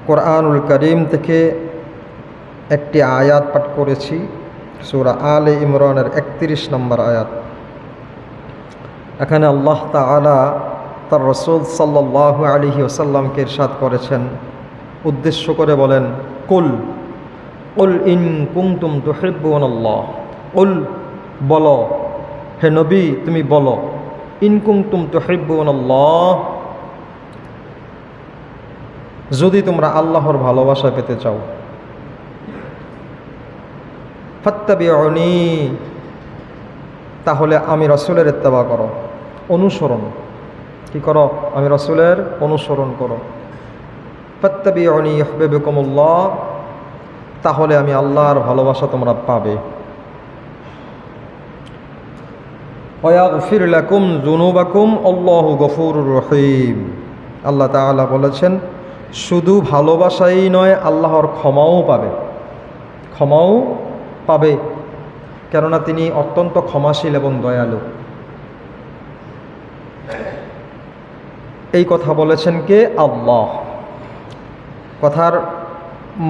কোরআনুল কারীম থেকে একটি আয়াত পাঠ করেছি, সূরা আলে ইমরানের 31 নম্বর আয়াত। এখানে আল্লাহ তাআলা তার রাসূল সাল্লাল্লাহু আলাইহি ওয়াসাল্লামকে ইরশাদ করেছেন, উদ্দেশ্য করে বলেন, কুল কুল ইন কুনতুম তুহিব্বুনাল্লাহ, কুল বলো, হে নবী তুমি বলো, ইন কুনতুম তুহিব্বুনাল্লাহ, যদি তোমরা আল্লাহর ভালোবাসা পেতে চাও, ফাত্তাবিউনি, তাহলে আমি রাসূলের ইত্তেবা করো, অনুসরণ কি করো, আমি রাসূলের অনুসরণ করো। ফাত্তাবিউনি ইউহিব্বুকুমুল্লাহ, তাহলে আমি আল্লাহর ভালোবাসা তোমরা পাবে। ওয়া ইয়াগফির লাকুম যুনুবাকুম আল্লাহু গফুরুর রহিম। আল্লাহ তাআলা বলেছেন, শুধু ভালোবাসাই নয়, আল্লাহর ক্ষমাও পাবে, ক্ষমাও পাবে, কেননা তিনি অত্যন্ত ক্ষমাশীল এবং দয়ালু। এই কথা বলেছেন কে? আল্লাহ। কথার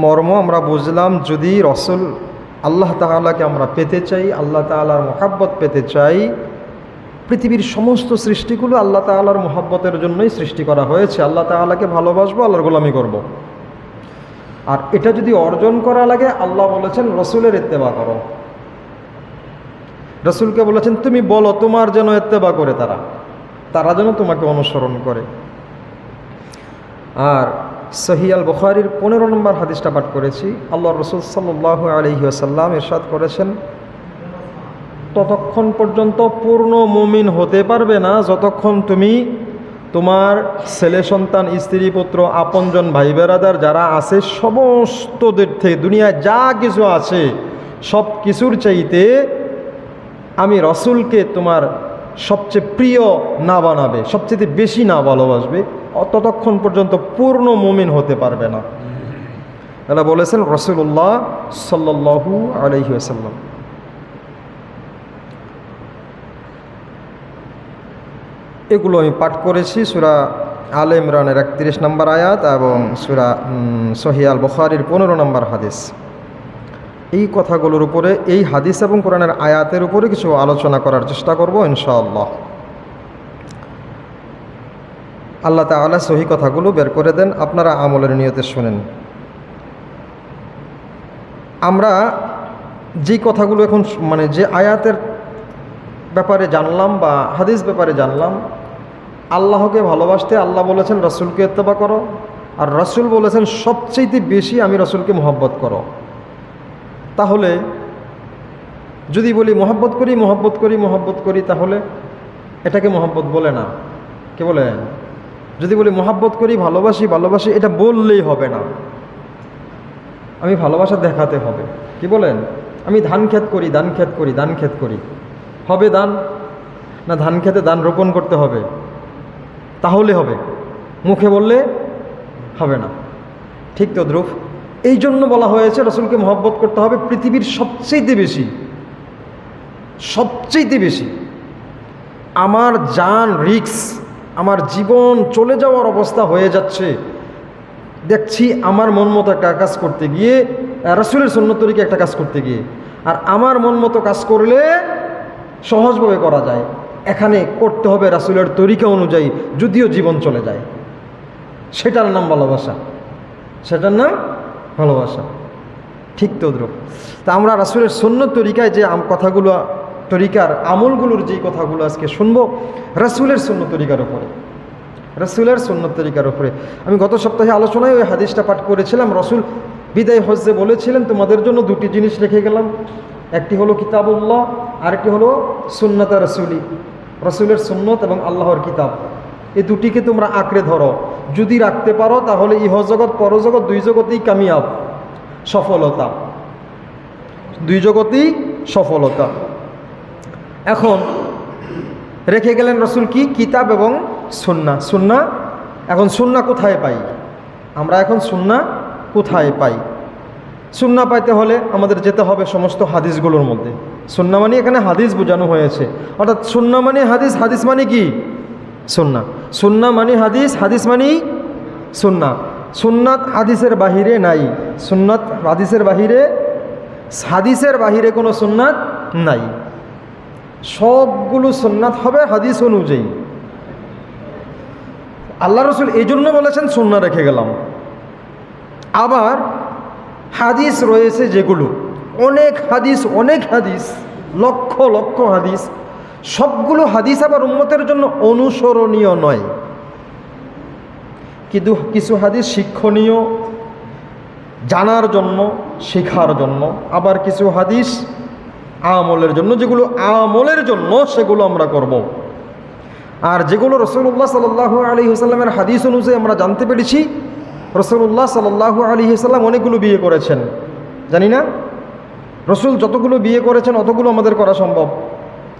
মর্ম আমরা বুঝলাম, যদি রসুল আল্লাহ তাআলাকে আমরা পেতে চাই, আল্লাহ তাআলার মহাব্বত পেতে চাই, পৃথিবীর সমস্ত সৃষ্টিগুলো আল্লাহ তাআলার মহাব্বতের জন্যই সৃষ্টি করা হয়েছে। আল্লাহ তাআলাকে ভালোবাসবো, আল্লাহর গোলামি করব। আর এটা যদি অর্জন করা লাগে, আল্লাহ বলেছেন রসুলের ইত্তেবা করো। রসুলকে বলেছেন তুমি বলো, তোমার যেন ইত্তেবা করে তারা যেন তোমাকে অনুসরণ করে। আর সহিহ আল বুখারীর 15 নম্বর হাদিসটা পাঠ করেছি। আল্লাহ রসুল সাল্লাল্লাহু আলাইহি ওয়াসাল্লাম ইরশাদ করেছেন, ততক্ষণ পর্যন্ত পূর্ণ মুমিন হতে পারবে না যতক্ষণ তুমি তোমার ছেলে সন্তান, স্ত্রী পুত্র, আপনজন, ভাই বেরাদার যারা আছে সমস্তদের থেকে, দুনিয়ায় যা কিছু আছে সব কিছুর চাইতে আমি রসুলকে তোমার সবচেয়ে প্রিয় না বানাবে, সবচেয়ে বেশি না ভালোবাসবে, ততক্ষণ পর্যন্ত পূর্ণ মুমিন হতে পারবে না। এটা বলেছেন রাসূলুল্লাহ সাল্লাল্লাহু আলাইহি ওয়াসাল্লাম। এগুলো আমি পাঠ করেছি সূরা আলে ইমরানের 31 নম্বর আয়াত এবং সূরা সহিহ আল বুখারীর 15 নম্বর হাদিস। এই কথাগুলোর উপরে, এই হাদিস এবং কোরআনের আয়াতের উপরে কিছু আলোচনা করার চেষ্টা করব ইনশাআল্লাহ। আল্লাহ তাআলা সহি কথাগুলো বের করে দেন, আপনারা আমলের নিয়তে শুনেন। আমরা যে কথাগুলো এখন যে আয়াতের ব্যাপারে জানলাম বা হাদিস ব্যাপারে জানলাম, আল্লাহকে ভালোবাসতে আল্লাহ বলেছেন রাসূলকে ইত্তেবা করো, আর রাসূল বলেছেন সবচেয়ে বেশি আমি রাসূলকে মহব্বত করো। তাহলে যদি বলি মহব্বত করি, তাহলে এটাকে মহব্বত বলে না, কে বলে? যদি বলি মহব্বত করি, ভালোবাসি, এটা বললেই হবে না, আমি ভালোবাসা দেখাতে হবে। কি বলেন? আমি ধান ক্ষেত করি, হবে দান না? ধান খেতে ধান রোপণ করতে হবে, তাহলে হবে, মুখে বললে হবে না। ঠিক তো ধ্রুব? এই জন্য বলা হয়েছে রাসূলকে মহব্বত করতে হবে পৃথিবীর সবচেয়ে বেশি। আমার জান রিস্ক, আমার জীবন চলে যাওয়ার অবস্থা হয়ে যাচ্ছে, দেখছি আমার মন মতো একটা কাজ করতে গিয়ে, রাসূলের সুন্নাত তরিকে একটা কাজ করতে গিয়ে, আর আমার মন মতো কাজ করলে সহজভাবে করা যায়, এখানে করতে হবে রাসূলের তরিকা অনুযায়ী, যদিও জীবন চলে যায়। সেটার নাম ভালোবাসা, ঠিক তো দ্রুপ? তা আমরা রাসূলের সুন্নাত তরিকায় যে কথাগুলো, তরিকার আমলগুলোর যে কথাগুলো আজকে শুনবো, রাসূলের সুন্নাত তরিকার উপরে। আমি গত সপ্তাহে আলোচনায় ওই হাদিসটা পাঠ করেছিলাম। রাসূল বিদায় হজ্জে বলেছিলেন, তোমাদের জন্য দুটি জিনিস রেখে গেলাম, একটি হলো কিতাবুল্লাহ, আরেকটি হলো সুন্নাতে রাসূলি, রাসূলের সুন্নত এবং আল্লাহর কিতাব। এই দুটিকে তোমরা আঁকড়ে ধরো, যদি রাখতে পারো তাহলে ইহজগৎ পরজগৎ দুই জগতেই কামিয়াব, সফলতা, দুই জগতেই সফলতা। এখন রেখে গেলেন রাসূল কি? কিতাব এবং সুন্নাহ। এখন সুন্নাহ কোথায় পাই আমরা? সুন্নাহ পাইতে হলে আমাদের যেতে হবে সমস্ত হাদিসগুলোর মধ্যে। সুন্নাহ মানে এখানে হাদিস বোঝানো হয়েছে, অর্থাৎ সুন্নাহ মানে হাদিস, হাদিস মানে কি? সুন্নাহ মানে হাদিস, হাদিস মানে সুন্নাহ। সুন্নাত হাদিসের বাহিরে নাই। সুন্নাত হাদিসের বাহিরে, হাদিসের বাহিরে কোনো সুন্নাত নাই। সবগুলো সুন্নাত হবে হাদিস অনুযায়ী। আল্লাহ রসুল এই জন্য বলেছেন সুন্নাহ রেখে গেলাম। আবার হাদিস রয়েছে যেগুলো, অনেক হাদিস, লক্ষ লক্ষ হাদিস, সবগুলো হাদিস আবার উম্মতের জন্য অনুসরণীয় নয়। কিন্তু কিছু হাদিস শিক্ষণীয়, জানার জন্য, শেখার জন্য। আবার কিছু হাদিস আমলের জন্য, যেগুলো আমলের জন্য সেগুলো আমরা করব। আর যেগুলো রাসূলুল্লাহ সাল্লাল্লাহু আলাইহি ওয়াসাল্লামের হাদিস অনুযায়ী আমরা জানতে পেরেছি, রাসূলুল্লাহ সাল্লাল্লাহু আলাইহি ওয়াসাল্লাম অনেকগুলো বিয়ে করেছেন, জানি না? রসুল যতগুলো বিয়ে করেছেন অতগুলো আমাদের করা সম্ভব।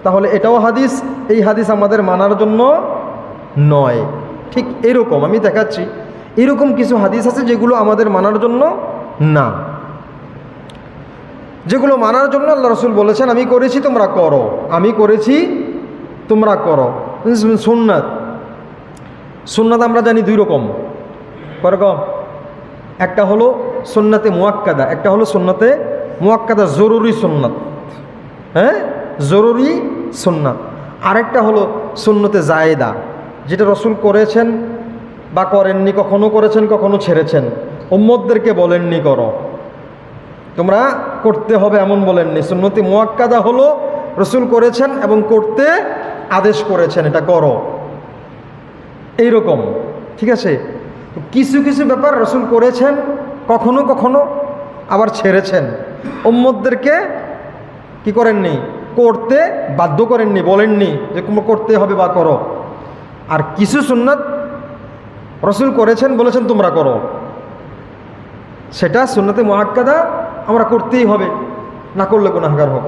তাহলে এটাও হাদিস, এই হাদিস আমাদের মানার জন্য নয়। ঠিক এরকম আমি দেখাচ্ছি, এরকম কিছু হাদিস আছে যেগুলো আমাদের মানার জন্য না, যেগুলো মানার জন্য আল্লাহ রসুল বলেছেন আমি করেছি তোমরা করো, আমি করেছি তোমরা করো। সুন্নাত, সুন্নাত আমরা জানি দুই রকম। কয়রকম? একটা হলো সুন্নাতে মুআক্কাদা, একটা হলো সুন্নাতে মুআক্কাদা জরুরি সুন্নাত, হ্যাঁ, জরুরি সুন্নাত। আরেকটা হলো সুন্নতে জায়েদা, যেটা রসুল করেছেন বা করেননি, কখনো করেছেন কখনো ছেড়েছেন, উম্মতদেরকে বলেননি করো, তোমরা করতে হবে এমন বলেননি। সুন্নতে মুআক্কাদা হলো রসুল করেছেন এবং করতে আদেশ করেছেন, এটা করো, এইরকম। ঠিক আছে? কিছু কিছু ব্যাপার রসুল করেছেন কখনো কখনো, আবার ছেড়েছেন, উম্মতদেরকে কি করেননি, করতে বাধ্য করেননি, বলেননি যে তোমরা করতে হবে বা করো। আর কিছু সুন্নাত রসুল করেছেন, বলেছেন তোমরা করো, সেটা সুন্নতে মুআক্কাদা, আমরা করতেই হবে, না করলে গুনাহগার হব,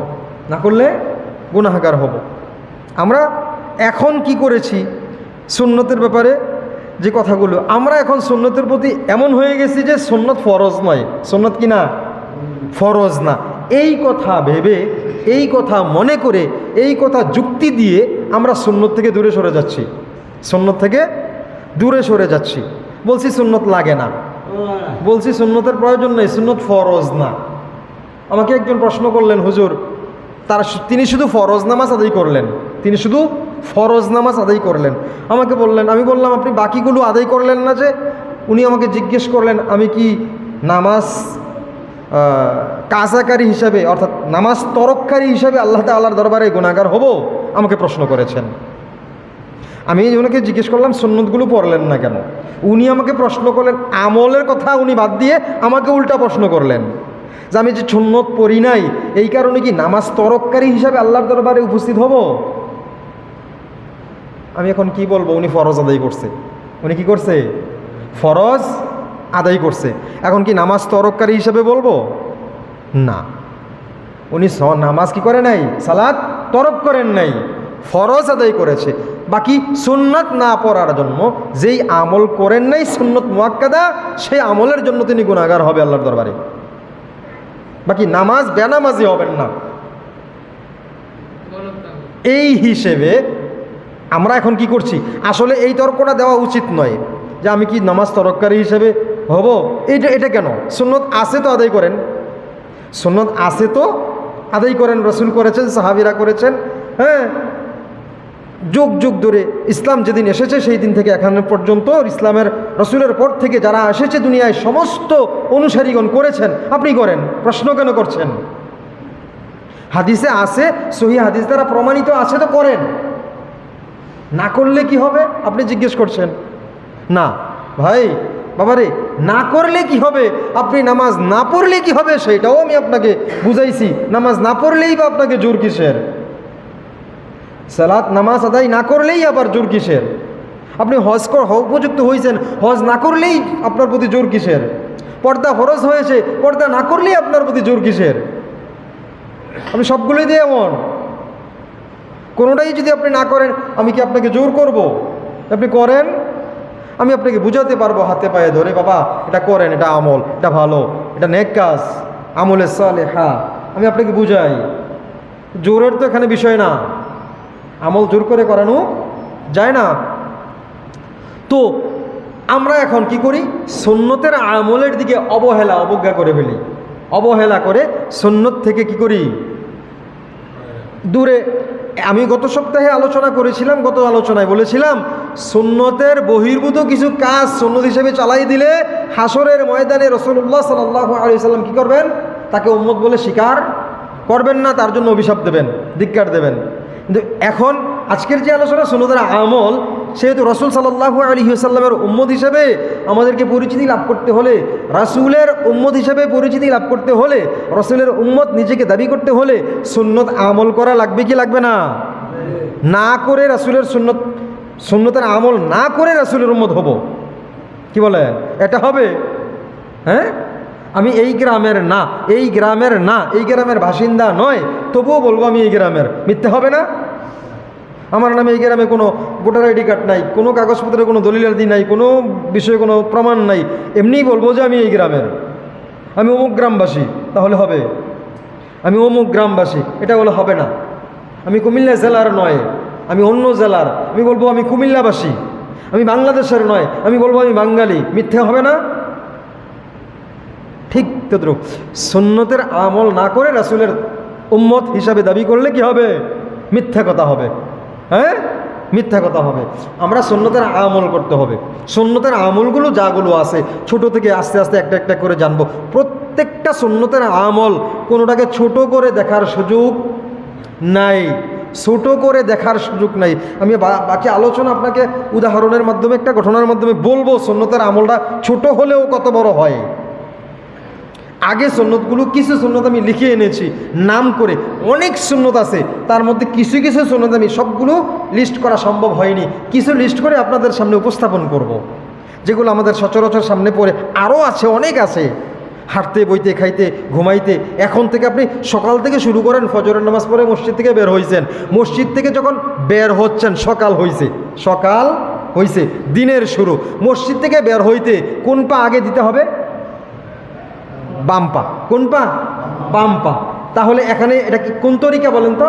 না করলে গুনাহগার হব। আমরা এখন কি করেছি সুন্নতের ব্যাপারে, যে কথাগুলো আমরা এখন সুন্নতের প্রতি এমন হয়ে গেছি যে সুন্নত ফরজ নয়, সুন্নত কি না, ফরজ না। এই কথা ভেবে, এই কথা মনে করে, এই কথা যুক্তি দিয়ে আমরা সুন্নত থেকে দূরে সরে যাচ্ছি, সুন্নত থেকে দূরে সরে যাচ্ছি। বলছি সুন্নত লাগে না, বলছি সুন্নতের প্রয়োজন নেই, সুন্নত ফরজ না। আমাকে একজন প্রশ্ন করলেন, হুজুর তিনি শুধু ফরজ নামাজ আদায় করলেন, তিনি শুধু ফরজ নামাজ আদায় করলেন। আমাকে বললেন, আমি বললাম আপনি বাকিগুলো আদায় করলেন না যে? উনি আমাকে জিজ্ঞেস করলেন আমি কি নামাজ কাজাকারী হিসাবে, অর্থাৎ নামাজ তরককারী হিসাবে আল্লাহ তাআলার দরবারে গুনাহগার হব? আমাকে প্রশ্ন করেছেন। আমি ওনাকে জিজ্ঞেস করলাম সুন্নতগুলো পড়লেন না কেন? উনি আমাকে প্রশ্ন করলেন, আমলের কথা উনি বাদ দিয়ে আমাকে উল্টা প্রশ্ন করলেন যে আমি যে সুন্নত পড়ি নাই এই কারণে কি নামাজ তরককারী হিসাবে আল্লাহর দরবারে উপস্থিত হব? আমি এখন কি বলবো? উনি ফরজ আদায় করছে, উনি কি করছে? ফরজ আদায় করছে। এখন কি নামাজ তরককারী হিসাবে বলবো? না, উনি নামাজ কি করে নাই, সালাত তরক করেন নাই, ফরজ আদায় করেছে। বাকি সুন্নাত না পড়ার জন্য যেই আমল করেন নাই সুন্নত মুআক্কাদা, সেই আমলের জন্য তিনি গুনাহগার হবে আল্লাহর দরবারে। বাকি নামাজ বেনামাজি হবেন না। এই হিসেবে আমরা এখন কি করছি? আসলে এই তর্কটা দেওয়া উচিত নয় যে আমি কি নামাজ তরককারী হিসেবে হব। এটা কেন? সুন্নত আছে তো আদায় করেন, সুন্নত আছে তো আদায় করেন। রসুল করেছেন, সাহাবীরা করেছেন, হ্যাঁ, যুগ যুগ ধরে ইসলাম যেদিন এসেছে সেই দিন থেকে এখন পর্যন্ত ইসলামের রসুলের পর থেকে যারা এসেছে দুনিয়ায় সমস্ত অনুসারীগণ করেছেন, আপনি করেন, প্রশ্ন কেন করছেন? হাদিসে আছে, সহি হাদিস দ্বারা প্রমাণিত আছে তো করেন, না করলে কি হবে আপনি জিজ্ঞেস করছেন? না ভাই বাবারে, না করলে কি হবে? আপনি নামাজ না পড়লে কি হবে সেটাও আমি আপনাকে বুঝাইছি। নামাজ না পড়লেই বা আপনাকে জোর কিসের? সালাত নামাজ আদায় না করলেই আবার জোর কিসের? আপনি হজ উপযুক্ত হয়েছেন, হজ না করলেই আপনার প্রতি জোর কিসের? পর্দা ফরজ হয়েছে, পর্দা না করলেই আপনার প্রতি জোর কিসের? আপনি সবগুলোই দিয়ে এমন, কোনোটাই যদি আপনি না করেন আমি কি আপনাকে জোর করব? আপনি করেন, আমি আপনাকে বুঝাতে পারবো হাতে পায়ে ধরে, বাবা এটা করেন, এটা আমল, এটা ভালো, এটা নেক কাজ, আমলে সালেহা, আমি আপনাকে বুঝাই। জোরের তো এখানে বিষয় না, আমল জোর করে করানো যায় না। তো আমরা এখন কি করি? সুন্নতের আমলের দিকে অবজ্ঞা করে ফেলি, অবহেলা করে সুন্নত থেকে কি করি? দূরে। আমি গত সপ্তাহে আলোচনা করেছিলাম, গত আলোচনায় বলেছিলাম সুন্নতের বহির্ভূত কিছু কাজ সুন্নত হিসেবে চালাই দিলে হাসরের ময়দানে রাসূলুল্লাহ সাল্লাল্লাহু আলাইহি সাল্লাম কি করবেন? তাকে উম্মত বলে স্বীকার করবেন না, তার জন্য অভিশাপ দেবেন, ধিক্কার দেবেন। কিন্তু এখন আজকের যে আলোচনা সুন্নতের আমল, সেহেতু রাসূল সাল্লাল্লাহু আলাইহি ওয়াসাল্লামের উম্মত হিসেবে আমাদেরকে পরিচিতি লাভ করতে হলে, রাসূলের উম্মত হিসেবে পরিচিতি লাভ করতে হলে, রাসূলের উম্মত নিজেকে দাবি করতে হলে সুন্নত আমল করা লাগবে কি লাগবে না? না করে রাসূলের সুন্নতের আমল না করে রাসূলের উম্মত হব, কি বলে? এটা হবে? হ্যাঁ, আমি এই গ্রামের না, এই গ্রামের বাসিন্দা নয়, তবুও বলবো আমি এই গ্রামের, মিথ্যে হবে না? আমার নামে এই গ্রামে কোনো ভোটার আইডি কার্ড নাই, কোনো কাগজপত্রের কোনো দলিলাদি নাই, কোনো বিষয়ে কোনো প্রমাণ নাই, এমনিই বলবো যে আমি এই গ্রামের, আমি অমুক গ্রামবাসী, তাহলে হবে? আমি অমুক গ্রামবাসী, এটা বলে হবে না। আমি কুমিল্লা জেলার নয়, আমি অন্য জেলার, আমি বলবো আমি কুমিল্লাবাসী। আমি বাংলাদেশের নয়, আমি বলবো আমি বাঙালি, মিথ্যে হবে না? ঠিক তদ্রুপ সুন্নতের আমল না করে রাসূলের উম্মত হিসাবে দাবি করলে কি হবে? মিথ্যা কথা হবে। হ্যাঁ, মিথ্যা কথা হবে। আমরা সুন্নতের আমল করতে হবে। সুন্নতের আমলগুলো যাগুলো আছে ছোট থেকে আস্তে আস্তে একটা একটা করে জানবো। প্রত্যেকটা সুন্নতের আমল কোনোটাকে ছোট করে দেখার সুযোগ নাই, ছোট করে দেখার সুযোগ নাই। আমি বাকি আলোচনা আপনাকে উদাহরণের মাধ্যমে, একটা ঘটনার মাধ্যমে বলবো সুন্নতের আমলটা ছোট হলেও কত বড় হয়। আগে সুন্নতগুলো কিছু সুন্নত আমি লিখে এনেছি নাম করে, অনেক সুন্নত আছে, তার মধ্যে কিছু কিছু সুন্নত আমি সবগুলো লিস্ট করা সম্ভব হয়নি, কিছু লিস্ট করে আপনাদের সামনে উপস্থাপন করব। যেগুলো আমাদের সচরাচর সামনে পড়ে, আরও আছে, অনেক আছে। হাঁটতে, বইতে, খাইতে, ঘুমাইতে, এখন থেকে আপনি সকাল থেকে শুরু করেন, ফজরের নামাজ পড়ে মসজিদ থেকে বের হয়েছেন, মসজিদ থেকে যখন বের হচ্ছেন সকাল হয়েছে, দিনের শুরু। মসজিদ থেকে বের হইতে কোন পা আগে দিতে হবে? বাম পা। কোন পা? বাম পা। তাহলে এখানে এটা কি কোন তরিকা বলেন তো?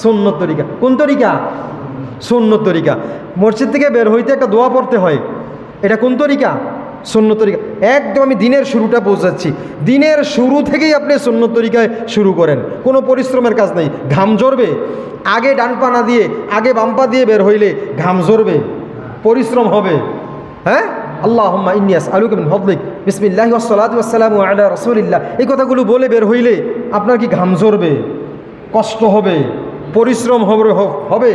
সুন্নত তরিকা। কোন তরিকা? সুন্নত তরিকা। মসজিদ থেকে বের হইতে একটা দোয়া পড়তে হয়, এটা কোন তরিকা? সুন্নত তরিকা। একদম আমি দিনের শুরুটা বোঝাচ্ছি, দিনের শুরু থেকেই আপনি সুন্নত তরিকায় শুরু করেন, কোনো পরিশ্রমের কাজ নেই। ঘাম ঝরবে, আগে ডান পা না দিয়ে আগে বাম পা দিয়ে বের হইলে ঘাম ঝরবে, পরিশ্রম হবে। হ্যাঁ, আল্লাহুম্মা ইন্নী আসআলুকা মিন ফাদলিক বিসমিল্লাহি ওয়াস সালাতু ওয়াস সালামু আলা রাসূলিল্লাহ, এই কথাগুলো বলে বের হইলে আপনার কি ঘাম ঝরবে, কষ্ট হবে, পরিশ্রম হবে,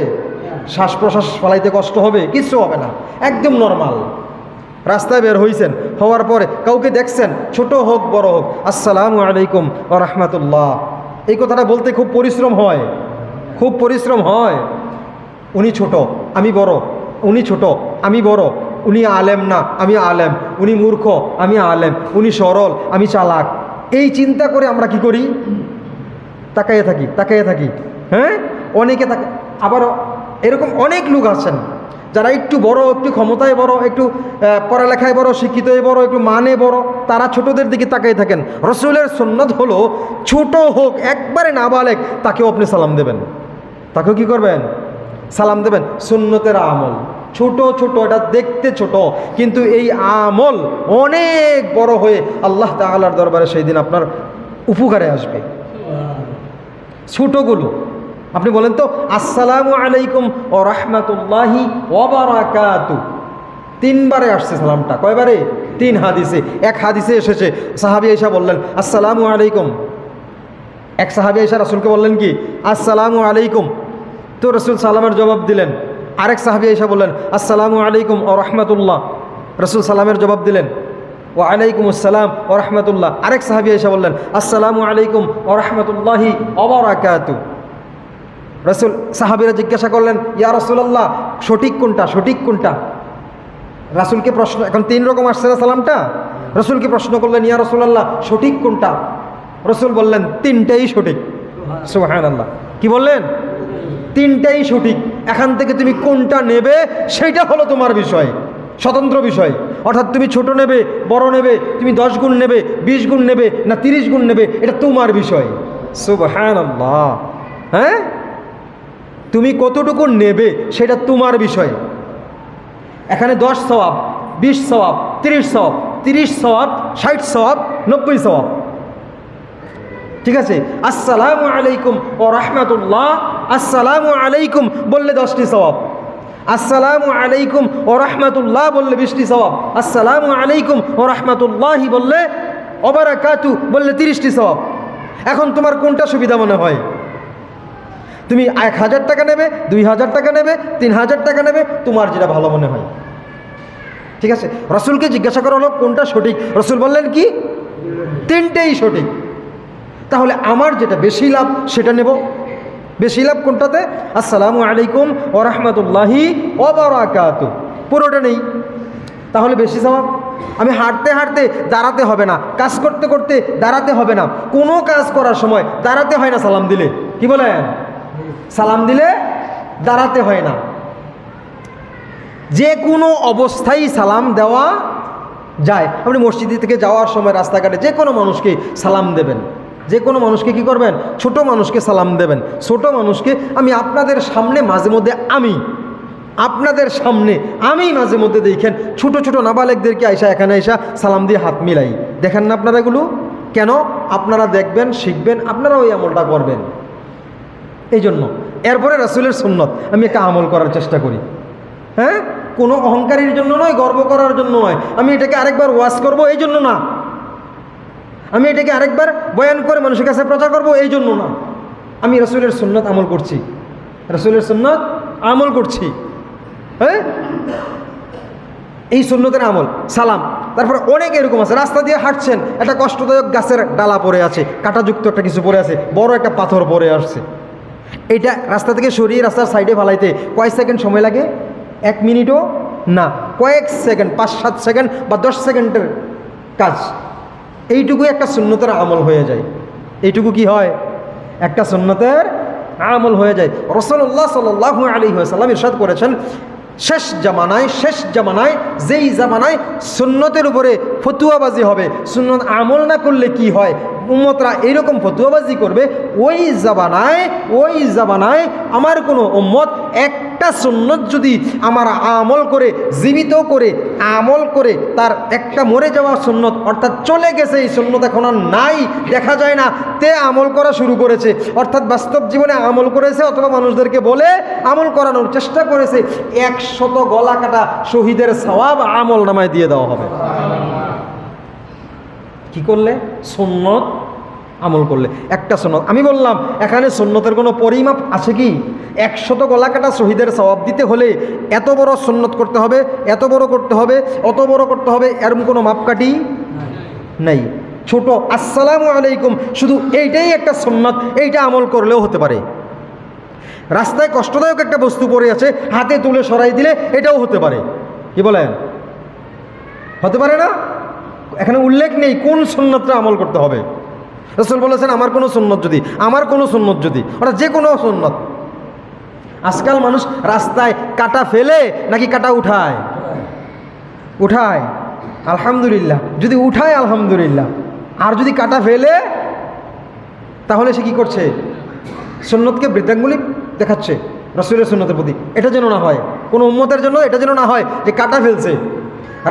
শ্বাস প্রশ্বাস ফলাইতে কষ্ট হবে? কিচ্ছু হবে না, একদম নর্মাল। রাস্তায় বের হইছেন, হওয়ার পরে কাউকে দেখছেন, ছোট হোক বড় হোক, আসসালামু আলাইকুম ওয়া রাহমাতুল্লাহ, এই কথাটা বলতে খুব পরিশ্রম হয়, খুব পরিশ্রম হয়। উনি ছোট, আমি বড়, উনি ছোট, আমি বড়, উনি আলেম না, আমি আলেম, উনি মূর্খ, আমি আলেম, উনি সরল, আমি চালাক, এই চিন্তা করে আমরা কি করি? তাকাইয়ে থাকি। হ্যাঁ, অনেকে আবার এরকম অনেক লোক আছেন যারা একটু বড়, একটু ক্ষমতায় বড়, একটু পড়ালেখায় বড়, শিক্ষিতই বড়, একটু মানে বড়, তারা ছোটদের দিকে তাকিয়ে থাকেন। রাসূলের সুন্নাত হলো ছোট হোক, একবারে নাবালেগ, তাকেও আপনি সালাম দেবেন, তাকেও কি করবেন? সালাম দেবেন। সুন্নতের আমল ছোট ছোট, এটা দেখতে ছোট, কিন্তু এই আমল অনেক বড় হয়ে আল্লাহ তাআলার দরবারে সেই দিন আপনার উপকারে আসবে। ছোটগুলো আপনি বলেন তো, আসসালামু আলাইকুম ওয়া রাহমাতুল্লাহি ওয়া বারাকাতুহু, 3 বারে আসছে সালামটা। কয়বারে? 3 হাদিসে। এক হাদিসে এসেছে সাহাবী আয়েশা বললেন আসসালামু আলাইকুম, এক সাহাবী আয়েশা রাসূলকে বললেন কি আসসালামু আলাইকুম, তো রাসূল সালামের জবাব দিলেন। আরেক সাহাবী আয়েশা বললেন আসসালামু আলাইকুম ওয়া রাহমাতুল্লাহ, রাসূল সালামের জবাব দিলেন ওয়া আলাইকুম আসসালাম ওয়া রাহমাতুল্লাহ। আরেক সাহাবী আয়েশা বললেন আসসালামু আলাইকুম ওয়া রাহমাতুল্লাহি ওয়া বারাকাতুহু। রাসূল, সাহাবীরা জিজ্ঞাসা করলেন ইয়া রাসূলুল্লাহ, সঠিক কোনটা? রাসূলকে প্রশ্ন, এখন 3 রকম আসছে না সালামটা, রাসূলকে প্রশ্ন করলেন ইয়া রাসূলুল্লাহ সঠিক কোনটা? রাসূল বললেন 3টাই সঠিক। সুবহানাল্লাহ, কি বললেন? 3টাই সঠিক। এখান থেকে তুমি কোনটা নেবে সেটা হলো তোমার বিষয়, স্বতন্ত্র বিষয়। অর্থাৎ তুমি ছোট নেবে, বড় নেবে, তুমি 10 গুণ নেবে, 20 গুণ নেবে, না 30 গুণ নেবে, এটা তোমার বিষয়। সুবহানাল্লাহ। হ্যাঁ, তুমি কতটুকু নেবে সেটা তোমার বিষয়। এখানে 10 সওয়াব, 20 সওয়াব, 30 সওয়াব, 30 সওয়াব, 60 সওয়াব, 90 সওয়াব। ঠিক আছে, আসসালামু আলাইকুম ও রাহমাতুল্লাহ, আসসালামু আলাইকুম বললে 10টি সওয়াব, আসসালামু আলাইকুম ও রাহমাতুল্লাহ বললে 20টি সওয়াব, আসসালামু আলাইকুম ও রাহমাতুল্লাহি বললে ওয়া বারাকাতু বললে 30টি সওয়াব। এখন তোমার কোনটা সুবিধা মনে হয়? তুমি 1000 টাকা নেবে, 2000 টাকা নেবে, 3000 টাকা নেবে, তোমার যেটা ভালো মনে হয়। ঠিক আছে, রসুলকে জিজ্ঞাসা করা হলো কোনটা সঠিক, রসুল বললেন কি? 3টেই সঠিক। তাহলে আমার যেটা বেশি লাভ সেটা নেব। বেশি লাভ কোনটাতে? আসসালামু আলাইকুম ওয়া রাহমাতুল্লাহি ওয়া বারাকাতু, পুরোটা নেই, তাহলে বেশি সওয়াব। আমি হাঁটতে হাঁটতে দাঁড়াতে হবে না, কাজ করতে করতে দাঁড়াতে হবে না, কোনো কাজ করার সময় দাঁড়াতে হয় না সালাম দিলে। কি বলেন? সালাম দিলে দাঁড়াতে হয় না, যে কোনো অবস্থায় সালাম দেওয়া যায়। আপনি মসজিদ থেকে যাওয়ার সময় রাস্তাঘাটে যে কোনো মানুষকে সালাম দেবেন, যে কোনো মানুষকে কি করবেন? ছোট মানুষকে সালাম দেবেন। ছোট মানুষকে আমি আপনাদের সামনে মাঝে মধ্যে আপনাদের সামনে আমি মাঝে মধ্যে দেখেন ছোট ছোট নাবালেকদেরকে আইসা এখানে আইসা সালাম দিয়ে হাত মিলাই, দেখেন না আপনারা এগুলো? কেন? আপনারা দেখবেন, শিখবেন, আপনারা ওই আমলটা করবেন। এই জন্য এরপরে রাসূলের সুন্নত আমি একটা আমল করার চেষ্টা করি। হ্যাঁ, কোনো অহংকারীর জন্য নয়, গর্ব করার জন্য নয়, আমি এটাকে আরেকবার ওয়াজ করব এই জন্য না, আমি এটাকে আরেকবার বয়ান করে মানুষের কাছে প্রচার করব এই জন্য না, আমি রাসূলের সুন্নত আমল করছি, রাসূলের সুন্নত আমল করছি। হ্যাঁ, এই সুন্নতের আমল সালাম। তারপরে অনেক এরকম আছে, রাস্তা দিয়ে হাঁটছেন, একটা কষ্টদায়ক গাছের ডালা পড়ে আছে, কাঁটাযুক্ত একটা কিছু পড়ে আছে, বড় একটা পাথর পড়ে আসছে, এইটা রাস্তা থেকে সরিয়ে রাস্তার সাইডে ফালাইতে কয় সেকেন্ড সময় লাগে? 1 মিনিটও না, কয়েক সেকেন্ড, 5-7 সেকেন্ড বা 10 সেকেন্ডের কাজ। এইটুকুই একটা সুন্নতের আমল হয়ে যায়। এইটুকু কি হয়? একটা সুন্নতের আমল হয়ে যায়। রাসূলুল্লাহ সাল্লাল্লাহু আলাইহি ওয়াসাল্লাম ইরশাদ করেছেন, শেষ জামানায় যেই জামানায় সুন্নতের উপরে ফতুয়াবাজি হবে, সুন্নত আমল না করলে কি হয়, উম্মতরা এইরকম ফতুয়াবাজি করবে, ওই জামানায় আমার কোনো উম্মত একটা সুন্নত যদি আমার আমল করে, জীবিত করে, আমল করে, তার একটা মরে যাওয়া সুন্নত অর্থাৎ চলে গেছে, এই সুন্নত এখন আর নাই, দেখা যায় না, তে আমল করা শুরু করেছে, অর্থাৎ বাস্তব জীবনে আমল করেছে অথবা মানুষদেরকে বলে আমল করানোর চেষ্টা করেছে, 100 গলা কাটা শহীদের সওয়াব আমল নামায় দিয়ে দেওয়া হবে। কি করলে? সুন্নত আমল করলে। একটা সুন্নত, আমি বললাম এখানে সুন্নতের কোনো পরিমাপ আছে কি? 100 গলা কাটা শহীদের সওয়াব দিতে হলে এত বড় সুন্নত করতে হবে, এত বড় করতে হবে, অত বড় করতে হবে, এরকম কোনো মাপকাঠি নাই। ছোট আসসালামু আলাইকুম, শুধু এইটাই একটা সুন্নত, এইটা আমল করলেও হতে পারে। রাস্তায় কষ্টদায়ক একটা বস্তু পড়ে আছে, হাতে তুলে সরাই দিলে এটাও হতে পারে। কি বলেন? হতে পারে না? এখানে উল্লেখ নেই কোন সুন্নতটা আমল করতে হবে। রাসূল বলেছেন আমার কোনো সুন্নত যদি, অর্থাৎ যে কোনো সুন্নত। আজকাল মানুষ রাস্তায় কাটা ফেলে নাকি কাটা উঠায়? আলহামদুলিল্লাহ, যদি উঠায় আলহামদুলিল্লাহ, আর যদি কাটা ফেলে তাহলে সে কি করছে? সুন্নতকে বৃদ্ধাঙ্গুলি দেখাচ্ছে রাসূলের সুন্নতের প্রতি। এটা যেন না হয়, কোনো উম্মতের জন্য এটা যেন না হয় যে কাটা ফেলছে।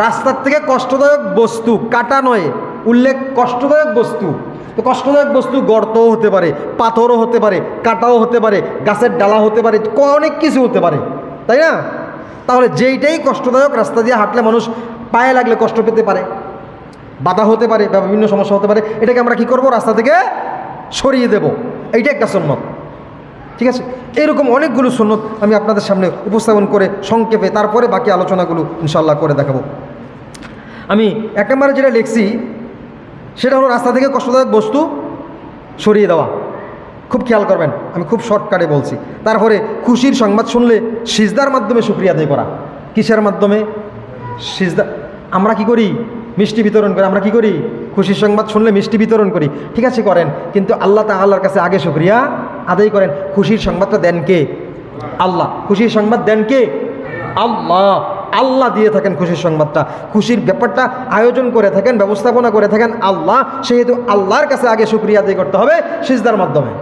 রাস্তার থেকে কষ্টদায়ক বস্তু, কাটা নয়, উল্লেখ কষ্টদায়ক বস্তু। তো কষ্টদায়ক বস্তু গর্তও হতে পারে, পাথরও হতে পারে, কাটাও হতে পারে, গাছের ডালা হতে পারে, অনেক কিছু হতে পারে, তাই না? তাহলে যেইটাই কষ্টদায়ক, রাস্তা দিয়ে হাঁটলে মানুষ পায়ে লাগলে কষ্ট পেতে পারে, বাধা হতে পারে বা বিভিন্ন সমস্যা হতে পারে, এটাকে আমরা কি করব? রাস্তা থেকে সরিয়ে দেব। এইটা একটা সুন্নত। ঠিক আছে, এরকম অনেকগুলো সুন্নত আমি আপনাদের সামনে উপস্থাপন করে সংক্ষেপে তারপরে বাকি আলোচনাগুলো ইনশাআল্লাহ করে দেখাবো। আমি 1 নম্বরে যেটা লিখছি সেটা হলো রাস্তা থেকে কষ্টদায়ক বস্তু সরিয়ে দেওয়া। খুব খেয়াল করবেন, আমি খুব শর্টকাটে বলছি। তারপরে খুশির সংবাদ শুনলে সিজদার মাধ্যমে শুকরিয়া আদায় করা। কিসের মাধ্যমে? সিজদা। আমরা কি করি? মিষ্টি বিতরণ করি। আমরা কি করি? খুশির সংবাদ শুনলে মিষ্টি বিতরণ করি, ঠিক আছে করেন, কিন্তু আল্লাহ তাআলার কাছে আগে শুকরিয়া আদায় করেন। খুশির সংবাদটা দেন কে? আল্লাহ। খুশির সংবাদ দেন কে? আল্লাহ দিয়ে থাকেন খুশির সংবাদটা, খুশির ব্যাপারটা আয়োজন করে থাকেন, ব্যবস্থাপনা করে থাকেন আল্লাহ। সেহেতু আল্লাহর কাছে আগে শুকরিয়া আদায় করতে হবে সিজদার মাধ্যমে,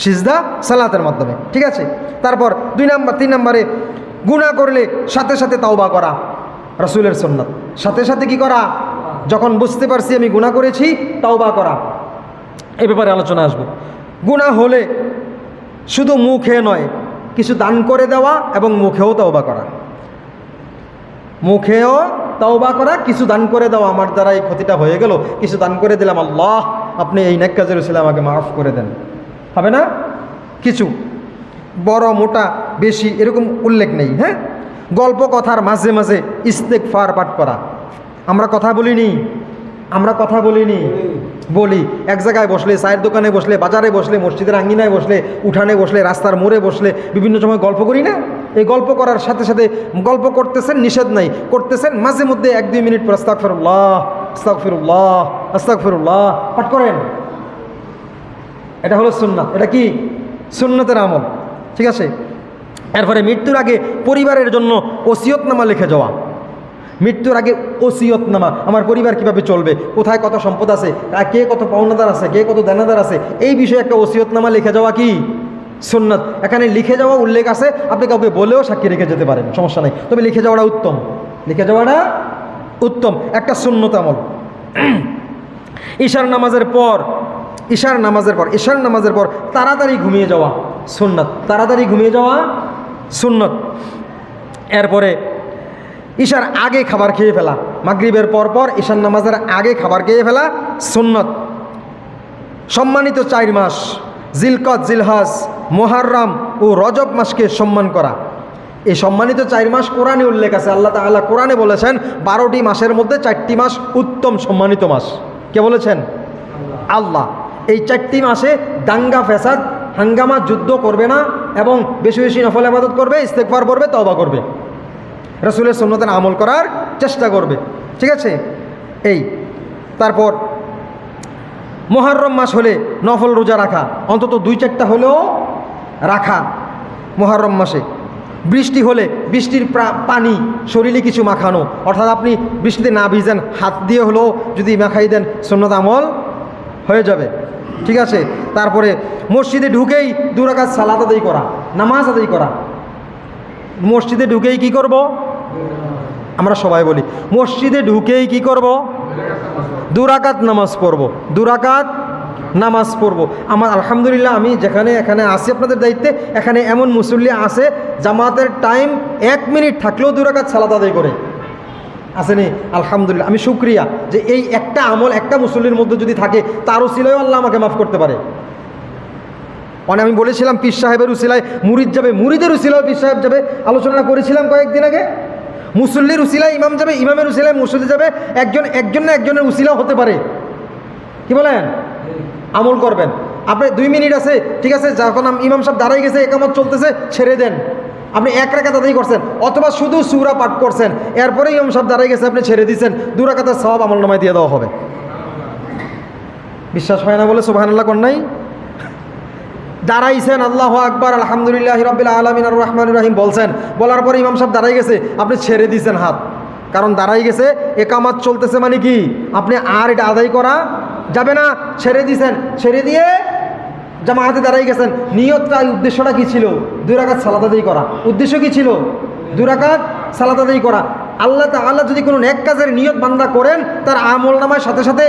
সিজদা সালাতের মাধ্যমে, ঠিক আছে। তারপর 3 নম্বরে গুনাহ করলে সাথে সাথে তাওবা করা। রাসূলের সুন্নাত। সাথে সাথে কি করা? যখন বুঝতে পারছি আমি গুনাহ করেছি, তওবা করা। এই ব্যাপারে আলোচনা আসবে। গুনাহ হলে শুধু মুখে নয়, কিছু দান করে দেওয়া এবং মুখেও তওবা করা। মুখেও তওবা করা, কিছু দান করে দেওয়া। আমার দ্বারা এই ক্ষতিটা হয়ে গেল, কিছু দান করে দিলাম, আল্লাহ আপনি এই নেক কাজের উসিলায় আমাকে মাফ করে দেন। হবে না? কিছু বড় মোটা বেশি এরকম উল্লেখ নেই। হ্যাঁ, গল্প কথার মাঝে মাঝে ইস্তেগফার পাঠ করা। আমরা কথা বলিনি, আমরা কথা বলিনি, বলি। এক জায়গায় বসলে, চায়ের দোকানে বসলে, বাজারে বসলে, মসজিদের আঙ্গিনায় বসলে, উঠানে বসলে, রাস্তার মোড়ে বসলে বিভিন্ন সময় গল্প করি না? এই গল্প করার সাথে সাথে গল্প করতেছেন, নিষেধ নাই, করতেছেন, মাঝে মধ্যে 1-2 মিনিট পর আস্তাগফিরুল্লাহ আস্তাগফিরুল্লাহ আস্তাগফিরুল্লাহ পাঠ করেন। এটা হলো সুন্নাত। এটা কি? সুন্নাতের আমল। ঠিক আছে। এরপরে মৃত্যুর আগে পরিবারের জন্য ওসিয়তনামা লিখে যাওয়া। মৃত্যুর আগে ওসিয়তনামা, আমার পরিবার কিভাবে চলবে, কোথায় কত সম্পদ আছে, কে কত পাওনাদার আছে, কে কত দেনাদার আছে, এই বিষয়ে একটা ওসিয়তনামা লিখে যাওয়া কি? সুন্নাত। এখানে লিখে যাওয়া উল্লেখ আছে, আপনি কাউকে বলেও সাক্ষী রেখে যেতে পারেন, সমস্যা নেই, তবে লিখে যাওয়াটা উত্তম। লিখে যাওয়াটা উত্তম, একটা সুন্নত আমল। ঈশার নামাজের পর তাড়াতাড়ি ঘুমিয়ে যাওয়া সুন্নাত। তাড়াতাড়ি ঘুমিয়ে যাওয়া সুন্নাত। এরপরে ঈশার আগে খাবার খেয়ে ফেলা, মাগরিবের পর ঈশার নামাজের আগে খাবার খেয়ে ফেলা সুন্নাত। সম্মানিত 4 মাস জিলকদ, জিলহজ, মুহররম ও রজব মাসকে সম্মান করা। এই সম্মানিত 4 মাস কোরআনে উল্লেখ আছে। আল্লাহ তাআলা কোরআনে বলেছেন 12টি মাসের মধ্যে 4টি মাস উত্তম সম্মানিত মাস। কে বলেছেন? আল্লাহ। এই 4টি মাসে দাঙ্গা ফ্যাসাদ হাঙ্গামা যুদ্ধ করবে না এবং বেশি বেশি নফল ইবাদত করবে, ইস্তেগফার করবে, তওবা করবে, রাসূলের সুন্নতের আমল করার চেষ্টা করবে। ঠিক আছে। এই তারপর মুহররম মাস হলে নফল রোজা রাখা, অন্তত 2-4টা হলেও রাখা মুহররম মাসে। বৃষ্টি হলে বৃষ্টির পানি শরীরে কিছু মাখানো, অর্থাৎ আপনি বৃষ্টিতে না ভিজেন, হাত দিয়ে হলেও যদি মাখাই দেন সুন্নত আমল হয়ে যাবে। ঠিক আছে। তারপরে মসজিদে ঢুকেই 2 রাকাত সালাত আদায় করা, নামাজ আদায় করা। মসজিদে ঢুকেই কি করব? আমরা সবাই বলি মসজিদে ঢুকেই কি করব? 2 রাকাত নামাজ পড়ব, 2 রাকাত নামাজ পড়ব। আমার আলহামদুলিল্লাহ আমি এখানে আসি আপনাদের দায়িত্বে, এখানে এমন মুসল্লি আছে জামাতের টাইম 1 মিনিট থাকলেও 2 রাকাত সালাত আদায় করে। আসেনি? আলহামদুলিল্লাহ, আমি শুকরিয়া যে এই একটা আমল একটা মুসল্লির মধ্যে যদি থাকে, তার উসিলায়ও আল্লাহ আমাকে মাফ করতে পারে। মানে আমি বলেছিলাম পীর সাহেবের উসিলায় মুরিদ যাবে, মুরিদের উসিলায় পীর সাহেব যাবে, আলোচনা করেছিলাম কয়েকদিন আগে। মুসল্লির উসিলায় ইমাম যাবে, ইমামের উসিলায় মুসল্লি যাবে, একজন না একজনের উসিলাও হতে পারে। কি বলেন? আমল করবেন। আপনি 2 মিনিট আছে, ঠিক আছে, যখন ইমাম সাহেব দাঁড়াই গেছে, একামত চলতেছে, ছেড়ে দেন। আপনি 1 রাকাত আদায় করছেন অথবা শুধু সূরা পাঠ করছেন, এরপরে ইমাম সাহেব দাঁড়াই গেছে, আপনি ছেড়ে দিয়েছেন, 2 রাকাতের সওয়াব আমলনামায় দিয়ে দেওয়া হবে। বিশ্বাস হয় না বলে সুবহানাল্লাহ কোন নাই? দাঁড়াইছেন, আল্লাহু আকবার, আলহামদুলিল্লাহি রাব্বিল আলামিন আর রহমানির রহিম বলছেন, বলার পরে ইমাম সাহেব দাঁড়াই গেছে, আপনি ছেড়ে দিয়েছেন হাত, কারণ দাঁড়াই গেছে, একামত চলতেছে, মানে কি আপনি আর এটা আদায় করা যাবে না, ছেড়ে দিয়েছেন। ছেড়ে দিয়ে জামাতে দাঁড়াই গেছেন, নিয়তটা, উদ্দেশ্যটা কি ছিল? 2 রাকাত সালাত আদায় করা। উদ্দেশ্য কি ছিল? 2 রাকাত সালাত আদায় করা। আল্লাহ তাআলা যদি কোনো নেক কাজের নিয়ত বান্দা করেন, তার আমলনামায় সাথে সাথে